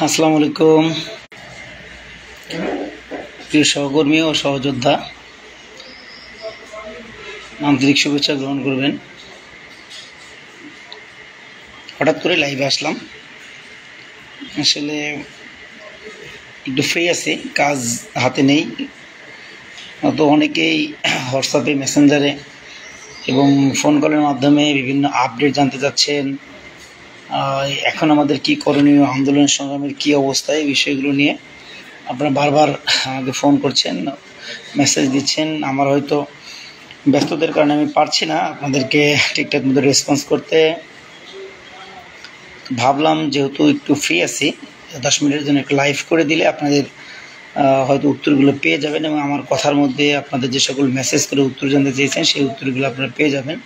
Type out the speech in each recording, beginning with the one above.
আসসালামু আলাইকুম প্রিয় সহকর্মী ও সহযোদ্ধা, আন্তরিক শুভেচ্ছা গ্রহণ করবেন। হঠাৎ করে লাইভে আসলাম, আসলে একটু ফ্রি আছি, কাজ হাতে নেই। তো অনেকেই হোয়াটসঅ্যাপে, মেসেঞ্জারে এবং ফোন কলের মাধ্যমে বিভিন্ন আপডেট জানতে চাচ্ছেন। এখন আমাদের কি করণীয়, আন্দোলন সংগ্রামের কি অবস্থা, এই বিষয়গুলো নিয়ে আপনারা বারবার আমাকে ফোন করছেন, মেসেজ দিচ্ছেন। আমার হয়তো ব্যস্ততার কারণে আমি পারছি না আপনাদেরকে ঠিকঠাক মতো রেসপন্স করতে। ভাবলাম যেহেতু একটু ফ্রি আছি, 10 মিনিটের জন্য একটু লাইভ করে দিলে আপনাদের হয়তো উত্তরগুলো পেয়ে যাবেন, এবং আমার কথার মধ্যে আপনাদের যে সকল মেসেজ করে উত্তর জানতে চেয়েছেন সেই উত্তরগুলো আপনারা পেয়ে যাবেন।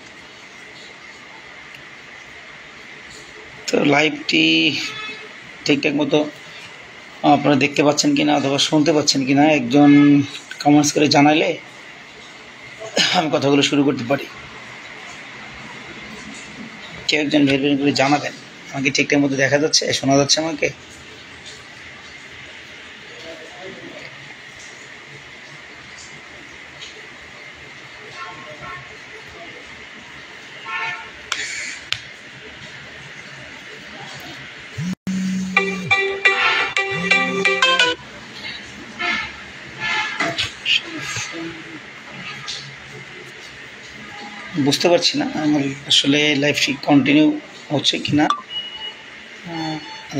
তো লাইভটি ঠিকঠাক মতো আপনারা দেখতে পাচ্ছেন কিনা অথবা শুনতে পাচ্ছেন কিনা একজন কমেন্টস করে জানাইলে আমি কথাগুলো শুরু করতে পারি। কেউ একজন মেহরবানি করে জানাবেন আমাকে ঠিকঠাক মতো দেখা যাচ্ছে, শোনা যাচ্ছে আমাকে? বুঝতে পারছি না আমার আসলে লাইভটি কন্টিনিউ হচ্ছে কিনা।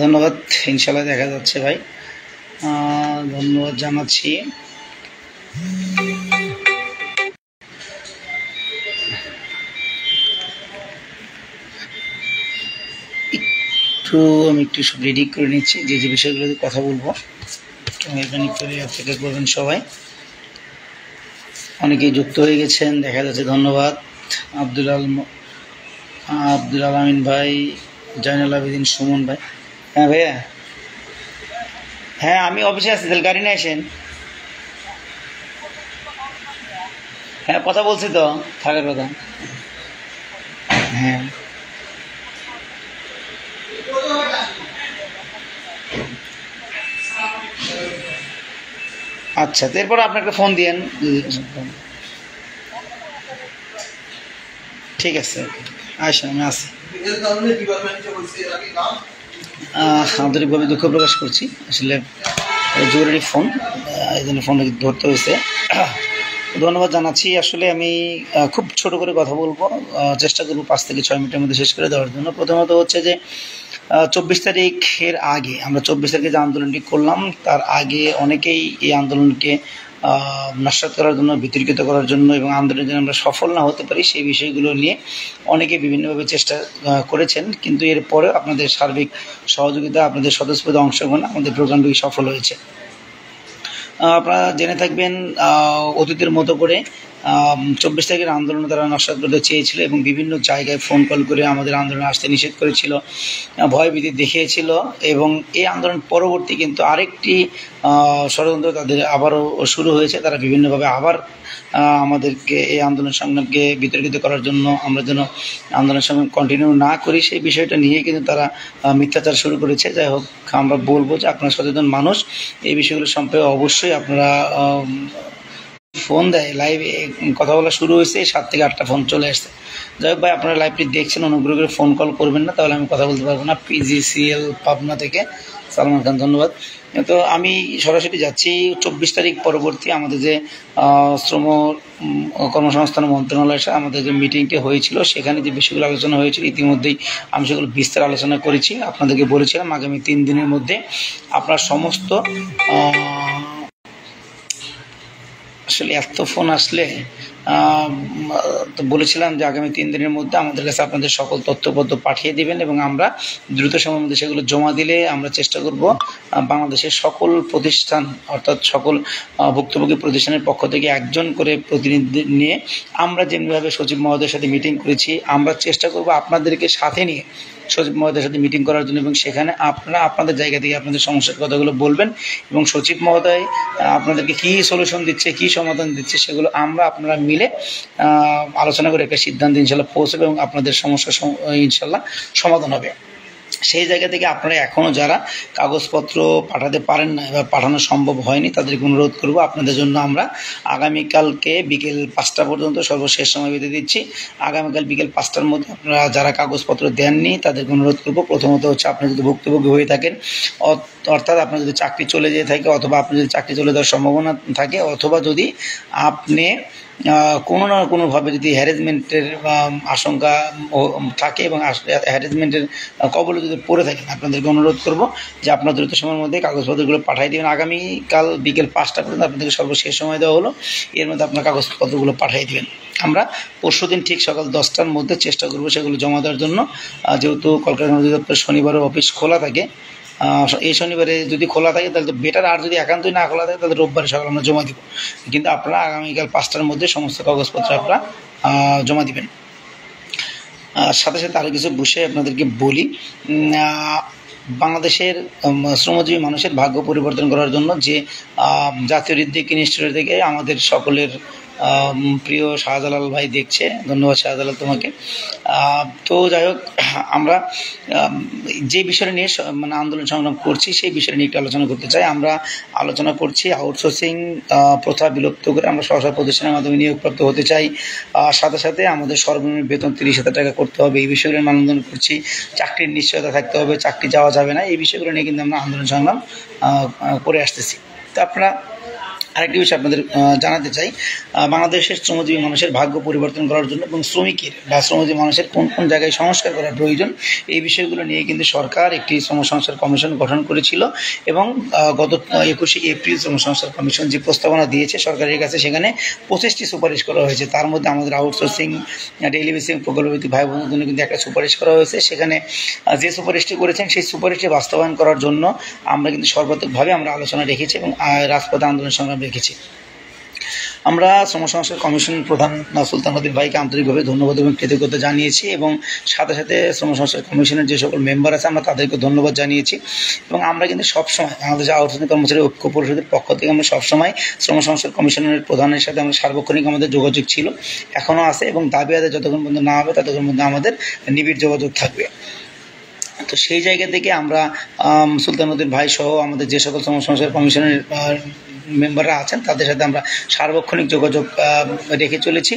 ধন্যবাদ, ইনশাল্লাহ দেখা যাচ্ছে ভাই, ধন্যবাদ জানাচ্ছি। আমি একটু সব রেডি করে নিচ্ছি, যে যে বিষয়গুলোতে কথা বলবো মেহরবানি করে অপেক্ষা করবেন সবাই। অনেকেই যুক্ত হয়ে গেছেন দেখা যাচ্ছে, ধন্যবাদ। আব্দুল আমিন ভাই, জয়নুল আবেদিন, সুমন ভাই। হ্যাঁ ভাইয়া, হ্যাঁ আমি অফিসে আছি, তাহলে গাড়ি নিয়ে আসেন। হ্যাঁ কথা বলছি তো, থাকার কথা। হ্যাঁ আচ্ছা, এরপর আপনাকে ফোন দিয়েন। ঠিক আছে, আসেন, আমি আসি। আন্তরিকভাবে দুঃখ প্রকাশ করছি, আসলে জরুরি ফোন, এই জন্য ফোন ধরতে হয়েছে। ধন্যবাদ জানাচ্ছি। আসলে আমি খুব ছোট করে কথা বলবো, চেষ্টা করবো 5 থেকে 6 মিনিটের মধ্যে শেষ করে দেওয়ার জন্য। প্রথমত হচ্ছে যে 24 তারিখের আগে, আমরা 24 তারিখে যে আন্দোলনটি করলাম তার আগে অনেকেই এই আন্দোলনকে নস্যাৎ করার জন্য, বিতর্কিত করার জন্য এবং আন্দোলনে যেন আমরা সফল না হতে পারি সেই বিষয়গুলো নিয়ে অনেকে বিভিন্নভাবে চেষ্টা করেছেন, কিন্তু এরপরেও আপনাদের সার্বিক সহযোগিতা, আপনাদের স্বতঃস্ফূর্ত অংশগ্রহণ আমাদের প্রোগ্রামটি সফল হয়েছে। আপনারা জেনে থাকবেন, অতীতের মতো করে 24 তারিখের আন্দোলনে তারা নস্যাৎ করতে চেয়েছিল এবং বিভিন্ন জায়গায় ফোন কল করে আমাদের আন্দোলনে আসতে নিষেধ করেছিল, ভয়ভীতি দেখিয়েছিল। এবং এই আন্দোলন পরবর্তী কিন্তু আরেকটি ষড়যন্ত্র তাদের আবারও শুরু হয়েছে। তারা বিভিন্নভাবে আবার আমাদেরকে এই আন্দোলন সংগ্রামকে বিতর্কিত করার জন্য, আমরা যেন আন্দোলন সংগ্রাম কন্টিনিউ না করি সেই বিষয়টা নিয়ে কিন্তু তারা মিথ্যাচার শুরু করেছে। যাই হোক, আমরা বলবো যে আপনারা সচেতন মানুষ, এই বিষয়গুলো সম্পর্কে অবশ্যই আপনারা ফোন দেয়। লাইভে কথা বলা শুরু হয়েছে, 7 থেকে 8টা ফোন চলে আসছে। যাই হোক ভাই, আপনারা লাইভটি দেখছেন, অনুগ্রহ করে ফোন কল করবেন না, তাহলে আমি কথা বলতে পারবো না। PGCL পাবনা থেকে সালমান খান, ধন্যবাদ। তো আমি সরাসরি যাচ্ছি 24 তারিখ পরবর্তী আমাদের যে শ্রম কর্মসংস্থান মন্ত্রণালয়ের সাথে আমাদের যে মিটিংটি হয়েছিল, সেখানে যে বিষয়গুলো আলোচনা হয়েছিল ইতিমধ্যেই আমি সেগুলো বিস্তার আলোচনা করেছি। আপনাদেরকে বলেছিলাম আগামী 3 দিনের মধ্যে আপনার সমস্ত, আসলে এত ফোন আসলে তো বলেছিলাম যে আগামী 3 দিনের মধ্যে আমাদের কাছে আপনাদের সকল তথ্যপত্র পাঠিয়ে দিবেন, এবং আমরা দ্রুত সময়ের মধ্যে সেগুলো জমা দিলে আমরা চেষ্টা করব বাংলাদেশের সকল প্রতিষ্ঠান, অর্থাৎ সকল ভুক্তভোগী প্রতিষ্ঠানের পক্ষ থেকে একজন করে প্রতিনিধি নিয়ে, আমরা যেমনিভাবে সচিব মহোদয়ের সাথে মিটিং করেছি, আমরা চেষ্টা করব আপনাদেরকে সাথে নিয়ে সচিব মহোদয়ের সাথে মিটিং করার জন্য, এবং সেখানে আপনারা আপনাদের জায়গা থেকে আপনাদের সমস্যার কথাগুলো বলবেন, এবং সচিব মহোদয় আপনাদেরকে কী সলিউশন দিচ্ছে, কী সমাধান দিচ্ছে, সেগুলো আপনারা মিলে আলোচনা করে একটা সিদ্ধান্ত ইনশাল্লাহ পৌঁছবে এবং আপনাদের সমস্যা ইনশাল্লাহ সমাধান হবে। সেই জায়গা থেকে আপনারা এখনও যারা কাগজপত্র পাঠাতে পারেন না বা পাঠানো সম্ভব হয়নি তাদেরকে অনুরোধ করব, আপনাদের জন্য আমরা আগামীকালকে বিকেল 5টা পর্যন্ত সর্বশেষ সময় বেঁধে দিচ্ছি। আগামীকাল বিকেল 5টার মধ্যে আপনারা যারা কাগজপত্র দেননি তাদেরকে অনুরোধ করব, প্রথমত হচ্ছে আপনি যদি ভুক্তভোগী হয়ে থাকেন, অর্থাৎ আপনার যদি চাকরি চলে যেয়ে থাকে, অথবা আপনি যদি চাকরি চলে যাওয়ার সম্ভাবনা থাকে, অথবা যদি আপনি কোনো না কোনোভাবে যদি হ্যারাসমেন্টের আশঙ্কা থাকে এবং হ্যারাসমেন্টের কবলে যদি পড়ে থাকেন, আপনাদেরকে অনুরোধ করব যে আপনার দ্রুত সময়ের মধ্যে কাগজপত্রগুলো পাঠিয়ে দেবেন। আগামীকাল বিকেল 5টা পর্যন্ত আপনাদেরকে সর্বশেষ সময় দেওয়া হলো, এর মধ্যে আপনার কাগজপত্রগুলো পাঠিয়ে দেবেন। আমরা পরশুদিন ঠিক সকাল 10টার মধ্যে চেষ্টা করব সেগুলো জমা দেওয়ার জন্য, যেহেতু কলকাতা অধিদপ্তর শনিবারও অফিস খোলা থাকে। এই শনিবারে যদি খোলা থাকে তাহলে তো বেটার, আর যদি একান্তই না খোলা থাকে তাহলে রোববারে সকাল আমরা জমা দিব, কিন্তু আপনারা আগামীকাল 5টার মধ্যে সমস্ত কাগজপত্র আপনারা জমা দিবেন। সাথে সাথে আরও কিছু বিষয় আপনাদেরকে বলি। বাংলাদেশের শ্রমজীবী মানুষের ভাগ্য পরিবর্তন করার জন্য যে জাতীয় হৃদয়িক ইনস্টিটিউট থেকে আমাদের সকলের প্রিয় শাহজালাল ভাই দেখছে, ধন্যবাদ শাহজালাল তোমাকে। তো যাই হোক, আমরা যে বিষয় নিয়ে মানে আন্দোলন সংগ্রাম করছি সেই বিষয় নিয়ে একটু আলোচনা করতে চাই। আমরা আলোচনা করছি আউটসোর্সিং প্রথা বিলুপ্ত করে আমরা স্ব প্রতিষ্ঠানের মাধ্যমে নিয়োগপ্রাপ্ত হতে চাই। সাথে সাথে আমাদের সর্বনিম্ন বেতন 30,000 টাকা করতে হবে, এই বিষয়গুলো নিয়ে আন্দোলন করছি। চাকরির নিশ্চয়তা থাকতে হবে, চাকরি যাওয়া যাবে না, এই বিষয়গুলো নিয়ে কিন্তু আমরা আন্দোলন সংগ্রাম করে আসতেছি। তো আপনারা আরেকটি বিষয় আপনাদের জানাতে চাই, বাংলাদেশের শ্রমজীবী মানুষের ভাগ্য পরিবর্তন করার জন্য এবং শ্রমিকের বা শ্রমজীবী মানুষের কোন কোন জায়গায় সংস্কার করার প্রয়োজন, এই বিষয়গুলো নিয়ে কিন্তু সরকার একটি শ্রম সংস্কার কমিশন গঠন করেছিল এবং গত 21শে এপ্রিল শ্রম সংস্কার কমিশন যে প্রস্তাবনা দিয়েছে সরকারের কাছে, সেখানে 25টি সুপারিশ করা হয়েছে। তার মধ্যে আমাদের আউটসোর্সিং ডেইলি বেসিক প্রকল্পভিত্তিক ভাই বোনদের জন্য কিন্তু একটা সুপারিশ করা হয়েছে। সেখানে যে সুপারিশটি করেছেন সেই সুপারিশটি বাস্তবায়ন করার জন্য আমরা কিন্তু সর্বাত্মকভাবে আমরা আলোচনা রেখেছি এবং রাজপথে আন্দোলন সংগ্রাম রেখেছি। আমরা শ্রম সংস্কার কমিশন প্রধান সুলতান উদ্দিন ভাইকে আন্তরিকভাবে ধন্যবাদ এবং কৃতজ্ঞতা জানিয়েছি এবং সাথে সাথে শ্রম সংস্কার কমিশনের যে সকল মেম্বার আছে আমরা তাদেরকে ধন্যবাদ জানিয়েছি। এবং আমরা কিন্তু সবসময় আমাদের যে আউটসোর্সিং কর্মচারী ঐক্য পরিষদের পক্ষ থেকে আমরা সবসময় শ্রম সংস্কার কমিশনের প্রধানের সাথে আমরা সার্বক্ষণিক আমাদের যোগাযোগ ছিল, এখনও আছে এবং দাবি আদায় যতক্ষণ পর্যন্ত না হবে ততক্ষণ পর্যন্ত আমাদের নিবিড় যোগাযোগ থাকবে। তো সেই জায়গা থেকে আমরা সুলতান উদ্দিন ভাই সহ আমাদের যে সকল শ্রম সংস্কার কমিশনের মেম্বাররা আছেন তাদের সাথে আমরা সার্বক্ষণিক যোগাযোগ রেখে চলেছি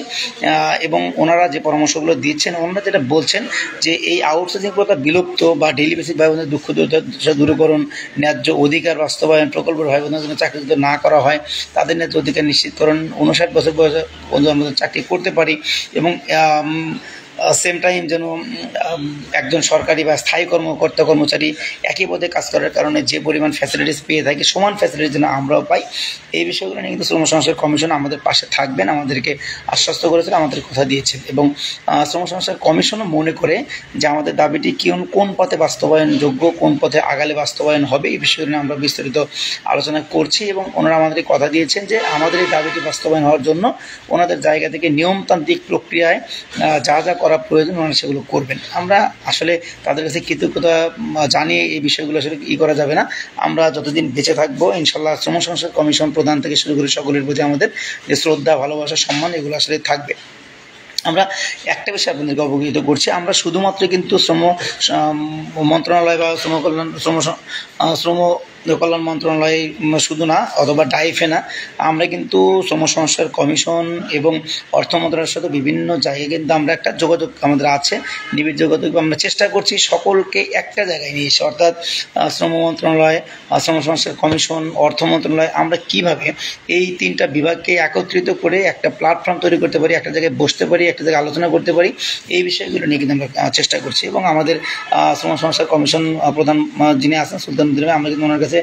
এবং ওনারা যে পরামর্শগুলো দিচ্ছেন, ওনারা যেটা বলছেন যে এই আউটসোর্সিং প্রথা বিলুপ্ত বা ডেইলি বেসিক ভাই বোনদের দুঃখ দূরীকরণ, ন্যায্য অধিকার বাস্তবায়ন, প্রকল্পের ভাই বোনদের জন্য চাকরি যদি না করা হয় তাদের ন্যায্য অধিকার নিশ্চিতকরণ, 59 বছর বয়সে আমরা চাকরি করতে পারি এবং সেম টাইম যেন একজন সরকারি বা স্থায়ী কর্মচারী একই পদে কাজ করার কারণে যে পরিমাণ ফ্যাসিলিটিস পেয়ে থাকে সমান ফ্যাসিলিটিস যেন আমরাও পাই, এই বিষয়গুলো নিয়ে কিন্তু শ্রম সংস্কার কমিশন আমাদের পাশে থাকবেন, আমাদেরকে আশ্বস্ত করেছেন, আমাদের কথা দিয়েছেন এবং শ্রম সংস্কার কমিশনও মনে করে যে আমাদের দাবিটি কোন পথে বাস্তবায়নযোগ্য, কোন পথে আগালে বাস্তবায়ন হবে, এই বিষয়গুলো নিয়ে আমরা বিস্তারিত আলোচনা করছি এবং ওনারা আমাদের কথা দিয়েছেন যে আমাদের এই দাবিটি বাস্তবায়ন হওয়ার জন্য ওনাদের জায়গা থেকে নিয়মতান্ত্রিক প্রক্রিয়ায় যা যা করা প্রয়োজন ওনারা সেগুলো করবেন। আমরা আসলে তাদের কাছে কৃতজ্ঞতা জানিয়ে এই বিষয়গুলো আসলে করা যাবে না। আমরা যতদিন বেঁচে থাকবো ইনশাল্লাহ শ্রম সংস্কার কমিশন প্রধান থেকে শুরু করে সকলের প্রতি আমাদের যে শ্রদ্ধা, ভালোবাসা, সম্মান এগুলো আসলে থাকবে। আমরা একটা বিষয় আপনাদেরকে অবগত করছি, আমরা শুধুমাত্র কিন্তু শ্রম মন্ত্রণালয় বা শ্রম কল্যাণ মন্ত্রণালয় শুধু না অথবা ডাইফে না, আমরা কিন্তু শ্রম সংস্কার কমিশন এবং অর্থ মন্ত্রণালয়ের সাথে বিভিন্ন জায়গায় কিন্তু আমরা একটা যোগাযোগ আমাদের আছে, নিবিড় যোগাযোগ। আমরা চেষ্টা করছি সকলকে একটা জায়গায় নিয়ে এসে, অর্থাৎ শ্রম মন্ত্রণালয়, শ্রম সংস্কার কমিশন, অর্থ মন্ত্রণালয়, আমরা কিভাবে এই তিনটা বিভাগকে একত্রিত করে একটা প্ল্যাটফর্ম তৈরি করতে পারি, একটা জায়গায় বসতে পারি, একটা জায়গায় আলোচনা করতে পারি, এই বিষয়গুলো নিয়ে কিন্তু আমরা চেষ্টা করছি। এবং আমাদের শ্রম সংস্কার কমিশন প্রধান যিনি আছেন সুলতান উদ্দিন ভাই, আমরা কিন্তু ওনার কাছে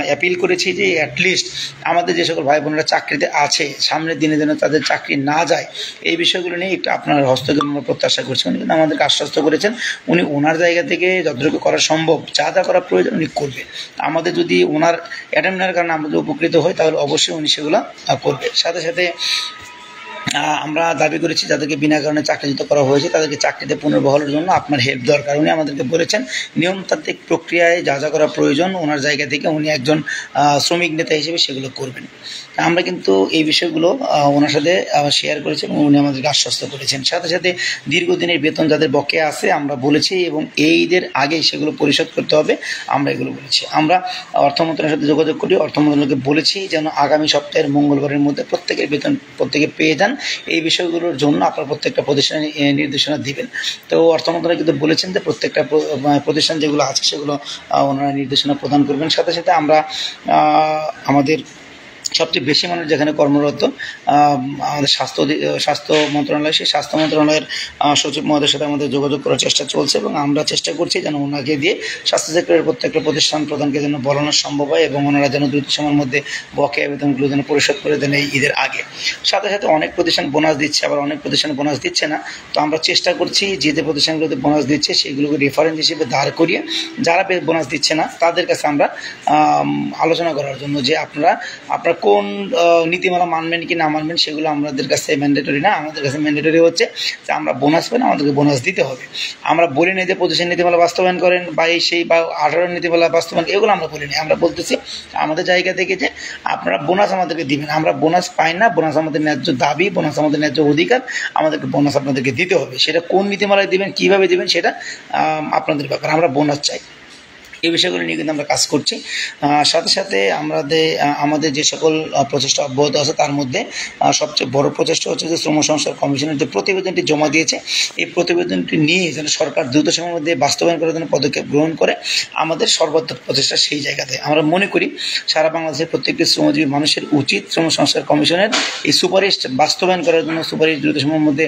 অ্যাপিল করেছি যে অ্যাটলিস্ট আমাদের যে সকল ভাই বোনেরা চাকরিতে আছে সামনের দিনে যেন তাদের চাকরি না যায়, এই বিষয়গুলো নিয়ে একটু আপনার হস্তক্ষেপ আমরা প্রত্যাশা করছি। উনি কিন্তু আমাদেরকে আশ্বস্ত করেছেন উনি ওনার জায়গা থেকে যতটুকু করা সম্ভব, যা যা করা প্রয়োজন উনি করবে। আমাদের যদি ওনার অ্যাটেন্ডার কারণে আমরা যদি উপকৃত হই তাহলে অবশ্যই উনি সেগুলো করবে। সাথে সাথে আমরা দাবি করেছি যাদেরকে বিনা কারণে চাকরিচ্যুত করা হয়েছে তাদেরকে চাকরিতে পুনর্বহালের জন্য আপনার হেল্প দরকার। উনি আমাদেরকে বলেছেন নিয়মতান্ত্রিক প্রক্রিয়ায় যা যা করা প্রয়োজন ওনার জায়গা থেকে উনি একজন শ্রমিক নেতা হিসেবে সেগুলো করবেন। আমরা কিন্তু এই বিষয়গুলো ওনার সাথে শেয়ার করেছি এবং উনি আমাদেরকে আশ্বস্ত করেছেন। সাথে সাথে দীর্ঘদিনের বেতন যাদের বকেয়া আছে আমরা বলেছি এবং এই ঈদের আগেই সেগুলো পরিশোধ করতে হবে, আমরা এগুলো বলেছি। আমরা অর্থ মন্ত্রণালয়ের সাথে যোগাযোগ করি, অর্থ মন্ত্রণালয়কে বলেছি যেন আগামী সপ্তাহের মঙ্গলবারের মধ্যে প্রত্যেকের বেতন প্রত্যেকে পেয়ে যান। এই বিষয়গুলোর জন্য আপনার প্রত্যেকটা প্রতিষ্ঠানে নির্দেশনা দিবেন। তো অর্থ মন্ত্রণালয় কিন্তু বলেছেন যে প্রত্যেকটা প্রতিষ্ঠান যেগুলো আছে সেগুলো ওনারা নির্দেশনা প্রদান করবেন। সাথে সাথে আমরা আমাদের সবচেয়ে বেশি মানুষ যেখানে কর্মরত আমাদের স্বাস্থ্য মন্ত্রণালয়, সেই স্বাস্থ্য মন্ত্রণালয়ের সচিব মহোদয়ের সাথে আমাদের যোগাযোগ করার চেষ্টা চলছে এবং আমরা চেষ্টা করছি যেন ওনাকে দিয়ে স্বাস্থ্য সেক্টরের প্রত্যেকটা প্রতিষ্ঠান প্রধানকে যেন বলানো সম্ভব হয় এবং ওনারা যেন দ্রুত সময়ের মধ্যে বকেয়া বেতনগুলো যেন পরিশোধ করে দেন এই ঈদের আগে। সাথে সাথে অনেক প্রতিষ্ঠান বোনাস দিচ্ছে, আবার অনেক প্রতিষ্ঠান বোনাস দিচ্ছে না। তো আমরা চেষ্টা করছি যে যে প্রতিষ্ঠানগুলোতে বোনাস দিচ্ছে সেগুলোকে রেফারেন্স হিসেবে দাঁড় করিয়ে যারা বোনাস দিচ্ছে না তাদের কাছে আমরা আলোচনা করার জন্য যে আপনারা কোন নীতিমালা মানবেন কি না মানবেন সেগুলো আমাদের কাছে ম্যান্ডেটরি না। আমাদের কাছে ম্যান্ডেটরি হচ্ছে যে আমরা বোনাস পেলে আমাদেরকে বোনাস দিতে হবে। আমরা বলি না যে 25 নীতিমালা বাস্তবায়ন করেন বা সেই বা 18 নীতিমালা বাস্তবায়ন, এগুলো আমরা বলিনি। আমরা বলতেছি আমাদের জায়গা থেকে যে আপনারা বোনাস আমাদেরকে দিবেন। আমরা বোনাস পাই না, বোনাস আমাদের ন্যায্য দাবি, বোনাস আমাদের ন্যায্য অধিকার, আমাদেরকে বোনাস আপনাদেরকে দিতে হবে। সেটা কোন নীতিমালায় দিবেন, কীভাবে দিবেন সেটা আপনাদের ব্যাপার। আমরা বোনাস চাই, এই বিষয়গুলো নিয়ে কিন্তু আমরা কাজ করছি। সাথে সাথে আমাদের যে সকল প্রচেষ্টা অব্যাহত আছে তার মধ্যে সবচেয়ে বড় প্রচেষ্টা হচ্ছে যে শ্রম সংস্কার কমিশনের যে প্রতিবেদনটি জমা দিয়েছে এই প্রতিবেদনটি নিয়ে যেন সরকার দ্রুত সময়ের মধ্যে বাস্তবায়ন করার জন্য পদক্ষেপ গ্রহণ করে আমাদের সর্বাত্মক প্রচেষ্টা সেই জায়গাতে। আমরা মনে করি সারা বাংলাদেশের প্রত্যেকটি শ্রমজীবী মানুষের উচিত শ্রম সংস্কার কমিশনের এই সুপারিশ বাস্তবায়ন করার জন্য, সুপারিশ দ্রুত সময়ের মধ্যে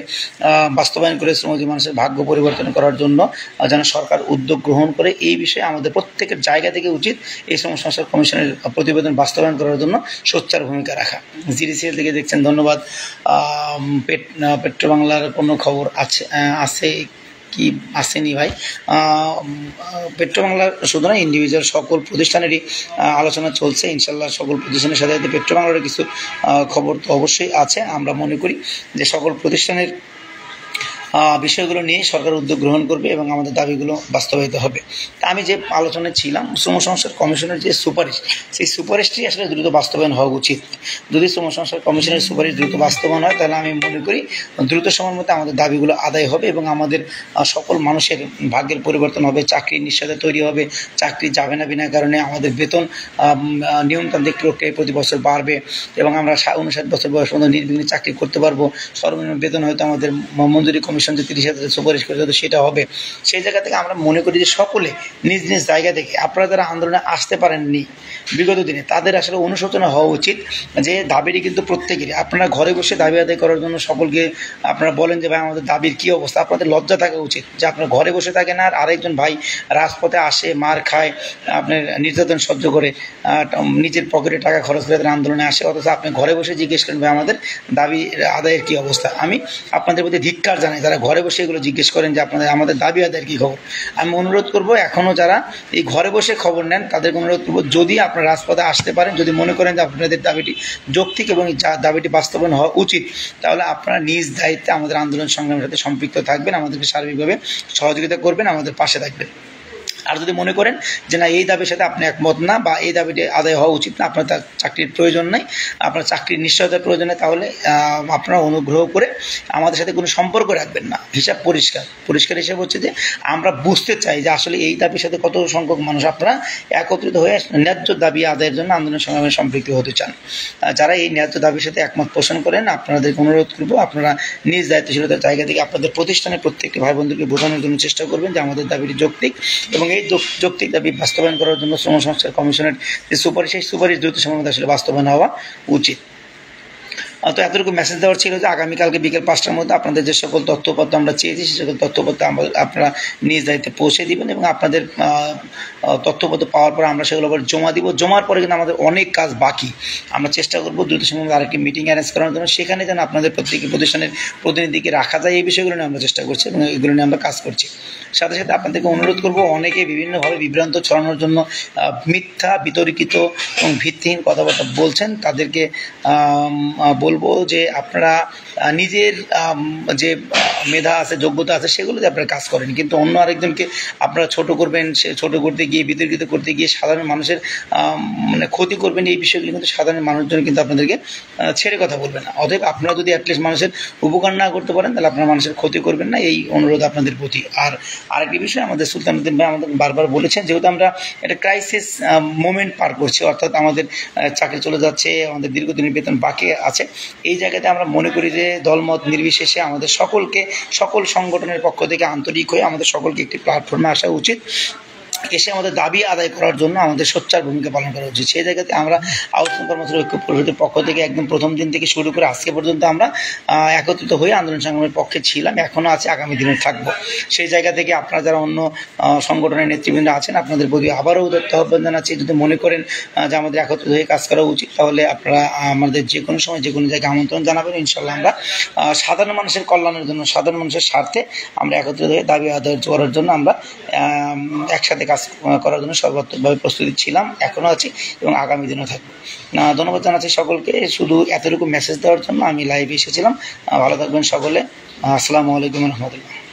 বাস্তবায়ন করে শ্রমজীবী মানুষের ভাগ্য পরিবর্তন করার জন্য যেন সরকার উদ্যোগ গ্রহণ করে। এই বিষয়ে আমাদের প্রত্যেকের জায়গা থেকে উচিত এই শ্রম সংস্কার কমিশনের প্রতিবেদন বাস্তবায়ন করার জন্য সোচ্চার ভূমিকা রাখা। জিডিসিএল থেকে দেখছেন, ধন্যবাদ। পেট্রো বাংলার কোনো খবর আছে কি আসেনি ভাই? পেট্রো বাংলার শুধু না, ইন্ডিভিজুয়াল সকল প্রতিষ্ঠানেরই আলোচনা চলছে। ইনশাল্লাহ সকল প্রতিষ্ঠানের সাথে সাথে পেট্রো বাংলার কিছু খবর তো অবশ্যই আছে। আমরা মনে করি যে সকল প্রতিষ্ঠানের বিষয়গুলো নিয়ে সরকার উদ্যোগ গ্রহণ করবে এবং আমাদের দাবিগুলো বাস্তবায়িত হবে। তা আমি যে আলোচনায় ছিলাম, শ্রম সংস্কার কমিশনের যে সুপারিশ, সেই সুপারিশটি আসলে দ্রুত বাস্তবায়ন হওয়া উচিত। যদি শ্রম সংস্কার কমিশনের সুপারিশ দ্রুত বাস্তবায়ন হয় তাহলে আমি মনে করি দ্রুত সময়ের মধ্যে আমাদের দাবিগুলো আদায় হবে এবং আমাদের সকল মানুষের ভাগ্যের পরিবর্তন হবে, চাকরির নিশ্চয়তা তৈরি হবে, চাকরি যাবে না বিনা কারণে, আমাদের বেতন নিয়মতান্ত্রিক প্রক্রিয়ায় প্রতি বছর বাড়বে এবং আমরা 59 বছর বয়স পর্যন্ত নির্বিঘ্নে চাকরি করতে পারবো। সর্বনিম্ন বেতন হয়তো আমাদের মঞ্জুরি কমিশন যে 30,000 সুপারিশ করে হয়তো সেটা হবে। সেই জায়গা থেকে আমরা মনে করি যে সকলে নিজ নিজ জায়গা থেকে আপনারা যারা আন্দোলনে আসতে পারেননি বিগত দিনে তাদের আসলে অনুশোচনা হওয়া উচিত যে দাবিটি কিন্তু প্রত্যেকেরই। আপনারা ঘরে বসে দাবি আদায় করার জন্য সকলকে আপনারা বলেন যে ভাই আমাদের দাবির কী অবস্থা, আপনাদের লজ্জা থাকা উচিত যে আপনারা ঘরে বসে থাকেন আর আরেকজন ভাই রাজপথে আসে, মার খায়, আপনার নির্যাতন সহ্য করে নিজের পকেটে টাকা খরচ করে তারা আন্দোলনে আসে, অথচ আপনি ঘরে বসে জিজ্ঞেস করেন ভাই আমাদের দাবি আদায়ের কী অবস্থা। আমি আপনাদের প্রতি ধিক্কার জানাই যারা ঘরে বসে এগুলো জিজ্ঞেস করেন যে আমাদের দাবি আদায়ের কী খবর। আমি অনুরোধ করব এখনও যারা এই ঘরে বসে খবর নেন তাদেরকে অনুরোধ করব, যদি আপনারা রাজপথে আসতে পারেন, যদি মনে করেন যে আপনাদের দাবিটি যৌক্তিক এবং দাবিটি বাস্তবায়ন হওয়া উচিত, তাহলে আপনারা নিজ দায়িত্বে আমাদের আন্দোলন সংগ্রামের সাথে সম্পৃক্ত থাকবেন, আমাদেরকে সার্বিকভাবে সহযোগিতা করবেন, আমাদের পাশে থাকবেন। আর যদি মনে করেন যে না এই দাবির সাথে আপনি একমত না বা এই দাবিটি আদায় হওয়া উচিত না, আপনার তার চাকরির প্রয়োজন নাই, আপনার চাকরির নিশ্চয়তার প্রয়োজন নেই, তাহলে আপনারা অনুগ্রহ করে আমাদের সাথে কোনো সম্পর্ক রাখবেন না। হিসাব পরিষ্কার হিসাব হচ্ছে যে আমরা বুঝতে চাই যে আসলে এই দাবির সাথে কত সংখ্যক মানুষ আপনারা একত্রিত হয়ে ন্যায্য দাবি আদায়ের জন্য আন্দোলন সংগ্রামে সম্পৃক্ত হতে চান। যারা এই ন্যায্য দাবির সাথে একমত পোষণ করেন আপনাদের অনুরোধ করব আপনারা নিজ দায়িত্বশীলতার জায়গা থেকে আপনাদের প্রতিষ্ঠানের প্রত্যেকটি ভাই বন্ধুকে বোঝানোর জন্য চেষ্টা করবেন যে আমাদের দাবিটি যৌক্তিক এবং এই যৌক্তিক দাবি বাস্তবায়ন করার জন্য শ্রম সংস্কার কমিশনের যে সুপারিশ, সেই সুপারিশ দ্রুত সময়ের মধ্যে আসলে বাস্তবায়ন হওয়া উচিত। তো এতটুকু মেসেজ দেওয়ার ছিল যে আগামীকালকে বিকেল 5টার মধ্যে আপনাদের যে সকল তথ্যপত্র আমরা চেয়েছি সে সকল তথ্যপত্র আপনারা নিজ দায়িত্বে পৌঁছে দিবেন এবং আপনাদের তথ্যপত্র পাওয়ার পর আমরা সেগুলো আবার জমা দিব। জমার পরে কিন্তু আমাদের অনেক কাজ বাকি। আমরা চেষ্টা করবো দ্রুত সময় আরেকটি মিটিং অ্যারেঞ্জ করার জন্য, সেখানে যেন আপনাদের প্রত্যেকটি প্রতিষ্ঠানের প্রতিনিধিকে রাখা যায়, এই বিষয়গুলো নিয়ে আমরা চেষ্টা করছি এবং এগুলো নিয়ে আমরা কাজ করছি। সাথে সাথে আপনাদেরকে অনুরোধ করবো, অনেকে বিভিন্নভাবে বিভ্রান্ত ছড়ানোর জন্য মিথ্যা, বিতর্কিত এবং ভিত্তিহীন কথাবার্তা বলছেন, তাদেরকে বলবো যে আপনারা নিজের যে মেধা আছে, যোগ্যতা আছে, সেগুলোতে আপনারা কাজ করেন, কিন্তু অন্য আরেকজনকে আপনারা ছোট করবেন, সে ছোট করতে গিয়ে, বিতর্কিত করতে গিয়ে সাধারণ মানুষের মানে ক্ষতি করবেন, এই বিষয়গুলি কিন্তু সাধারণ মানুষজন কিন্তু আপনাদেরকে ছেড়ে কথা বলবে না। অতএব আপনারা যদি অ্যাটলিস্ট মানুষের উপকার না করতে পারেন, তাহলে আপনারা মানুষের ক্ষতি করবেন না, এই অনুরোধ আপনাদের প্রতি। আর আরেকটি বিষয়, আমাদের সুলতানুদ্দিন ভাই আমাদের বারবার বলেছেন, যেহেতু আমরা একটা ক্রাইসিস মোমেন্ট পার করছি, অর্থাৎ আমাদের চাকরি চলে যাচ্ছে, আমাদের দীর্ঘদিনের বেতন বাকি আছে, এই জায়গাতে আমরা মনে করি যে দলমত নির্বিশেষে আমাদের সকলকে, সকল সংগঠনের পক্ষ থেকে আন্তরিক হয়ে আমাদের সকলকে একটি প্ল্যাটফর্মে আসা উচিত, এসে আমাদের দাবি আদায় করার জন্য আমাদের সোচ্চার ভূমিকা পালন করা উচিত। সেই জায়গাতে আমরা আহ্বান কর্মসূচি ঐক্য পরিষদের পক্ষ থেকে একদম প্রথম দিন থেকে শুরু করে আজকে পর্যন্ত আমরা একত্রিত হয়ে আন্দোলন সংগ্রামের পক্ষে ছিলাম, এখনও আছে, আগামী দিনে থাকবো। সেই জায়গা থেকে আপনারা যারা অন্য সংগঠনের নেতৃবৃন্দ আছেন, আপনাদের প্রতি আবারও উদাত্ত আহ্বান জানাচ্ছি, যদি মনে করেন যে আমাদের একত্রিত হয়ে কাজ করা উচিত, তাহলে আপনারা আমাদের যে কোনো সময় যে কোনো জায়গায় আমন্ত্রণ জানাবেন। ইনশাল্লাহ আমরা সাধারণ মানুষের কল্যাণের জন্য, সাধারণ মানুষের স্বার্থে আমরা একত্রিত হয়ে দাবি আদায় করার জন্য আমরা একসাথে কাজ করার জন্য সর্বাত্মকভাবে প্রস্তুতি ছিলাম, এখনও আছি এবং আগামী দিনও থাকবো। ধন্যবাদ জানাচ্ছি সকলকে, শুধু এতটুকু মেসেজ দেওয়ার জন্য আমি লাইভে এসেছিলাম। ভালো থাকবেন সকলে। আসসালামু আলাইকুম রহমতুল্লাহ।